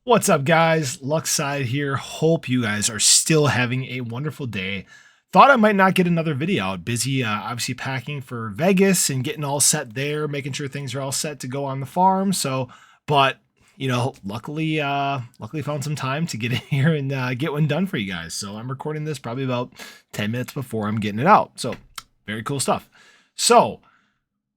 What's up, guys? Luckside here. Hope you guys are still having a wonderful day. Thought I might not get another video out. Busy, obviously packing for Vegas and getting all set there, making sure things are all set to go on the farm. But luckily found some time to get in here and get one done for you guys. So I'm recording this probably about 10 minutes before I'm getting it out. So very cool stuff. So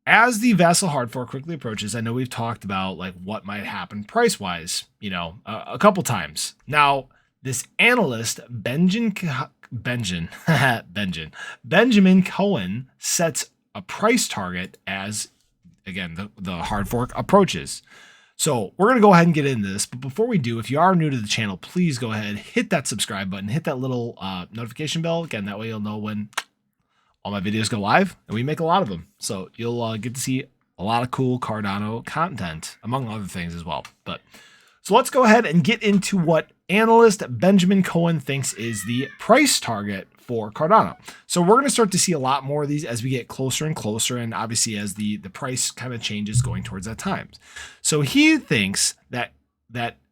as the Vassal hard fork quickly approaches, I know we've talked about like what might happen price wise, a couple times. Now, this analyst Benjamin Cohen sets a price target as again the hard fork approaches. So we're going to go ahead and get into this. But before we do, if you are new to the channel, please go ahead, hit that subscribe button, hit that little notification bell. Again, that way you'll know when all my videos go live, and we make a lot of them. So you'll get to see a lot of cool Cardano content, among other things as well. So let's go ahead and get into what analyst Benjamin Cohen thinks is the price target for Cardano. So we're going to start to see a lot more of these as we get closer and closer, and obviously as the price kind of changes going towards that time. So he thinks that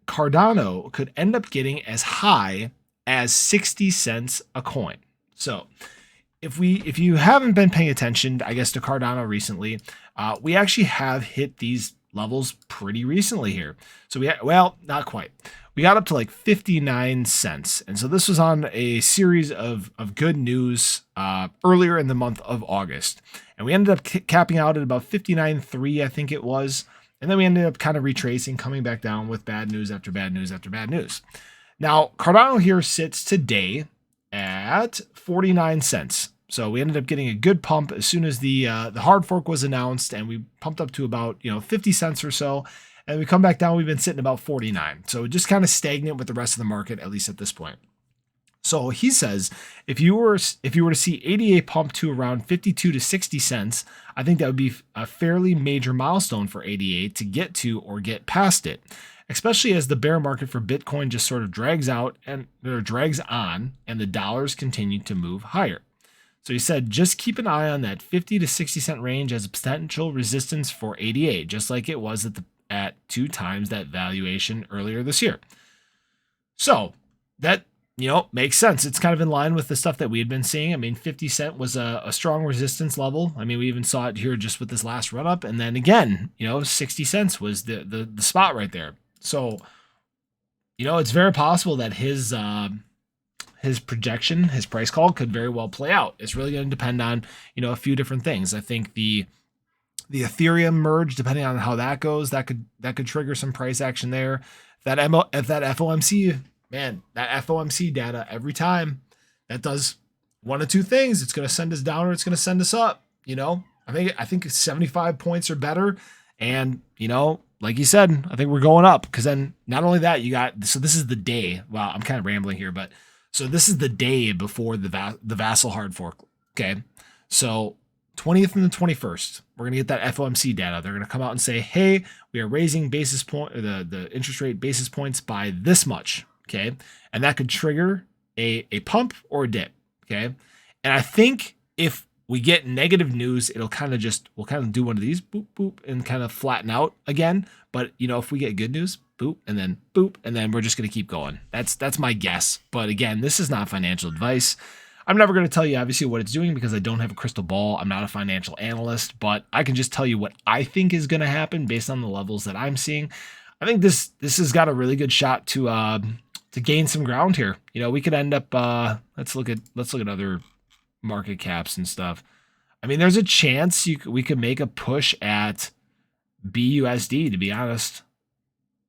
Cardano could end up getting as high as 60 cents a coin. So if you haven't been paying attention, I guess, to Cardano recently, we actually have hit these levels pretty recently here. So well, not quite. We got up to like 59 cents. And so this was on a series of good news earlier in the month of August. And we ended up capping out at about 59.3, I think it was. And then we ended up kind of retracing, coming back down with bad news after bad news after bad news. Now, Cardano here sits today at 49 cents. So we ended up getting a good pump as soon as the hard fork was announced, and we pumped up to about 50 cents or so. And we come back down, we've been sitting about 49. So just kind of stagnant with the rest of the market, at least at this point. So he says if you were to see ADA pump to around 52 to 60 cents, I think that would be a fairly major milestone for ADA to get to or get past it, especially as the bear market for Bitcoin just sort of drags on, and the dollars continue to move higher. So he said, just keep an eye on that 50 to 60 cent range as a potential resistance for ADA, just like it was at 2 times that valuation earlier this year. So that, makes sense. It's kind of in line with the stuff that we had been seeing. I mean, 50 cent was a strong resistance level. I mean, we even saw it here just with this last run up. And then again, 60 cents was the spot right there. So, it's very possible that his projection, his price call could very well play out. It's really going to depend on, a few different things. I think the Ethereum merge, depending on how that goes, that could trigger some price action there. That FOMC, man, that FOMC data every time that does one of two things. It's going to send us down or it's going to send us up. I think 75 points or better. And, like you said, I think we're going up, because then not only that, so this is the day. Wow, I'm kind of rambling here, but so this is the day before the Vassal hard fork. Okay. So 20th and the 21st, we're going to get that FOMC data. They're going to come out and say, hey, we are raising the interest rate basis points by this much. Okay. And that could trigger a pump or a dip. Okay. And I think if we get negative news, we'll kind of do one of these, boop, boop, and kind of flatten out again. But, if we get good news, boop, and then we're just going to keep going. That's my guess. But again, this is not financial advice. I'm never going to tell you, obviously, what it's doing, because I don't have a crystal ball. I'm not a financial analyst, but I can just tell you what I think is going to happen based on the levels that I'm seeing. I think this has got a really good shot to gain some ground here. We could end up, let's look at other market caps and stuff. I mean, there's a chance we could make a push at BUSD, to be honest.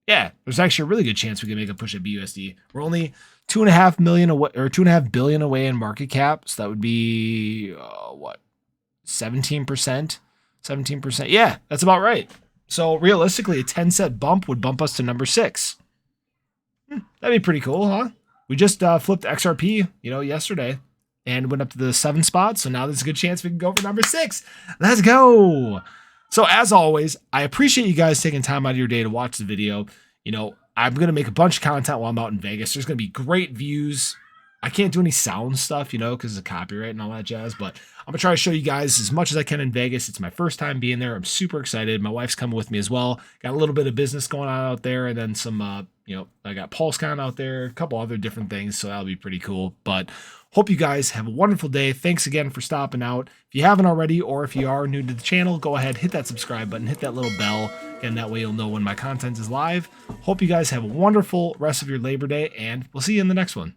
Yeah, there's actually a really good chance we can make a push at BUSD. We're only 2.5 million away, or 2.5 billion away in market cap. So that would be 17%? 17%. Yeah, that's about right. So realistically, a 10-cent bump would bump us to number 6. That'd be pretty cool, huh? We just flipped XRP, yesterday, and went up to the 7 spot. So now there's a good chance we can go for number 6. Let's go. So as always, I appreciate you guys taking time out of your day to watch the video. I'm going to make a bunch of content while I'm out in Vegas. There's going to be great views I can't do any sound stuff, you know, because of copyright and all that jazz. But I'm gonna try to show you guys as much as I can in Vegas. It's my first time being there. I'm super excited. My wife's coming with me as well. Got a little bit of business going on out there, and then some, you know, I got PulseCon out there, a couple other different things, so that'll be pretty cool. But hope you guys have a wonderful day. Thanks again for stopping out. If you haven't already, or if you are new to the channel, go ahead, hit that subscribe button, hit that little bell, and that way you'll know when my content is live. Hope you guys have a wonderful rest of your Labor Day, and we'll see you in the next one.